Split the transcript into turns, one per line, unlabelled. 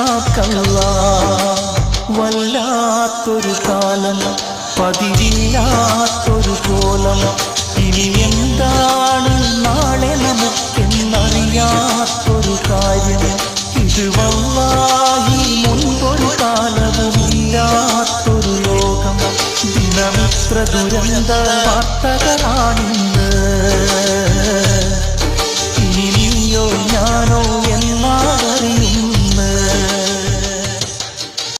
കാക്കല്ലാഹ്. വല്ലാത്തൊരു കാലം, പതിവില്ലാത്തൊരു കോലം, ഇനി എന്താണ് നാളെ നമുക്കെന്നറിയാത്തൊരു കാര്യം. ഇത് വല്ലാഹി മുൻപൊരു കാലവുമില്ലാത്തൊരു ലോകം. ദിനമിത്ര ദുരന്ത വാർത്തകളാണിന്ന്. ഇനി നീയോ ഞാനോ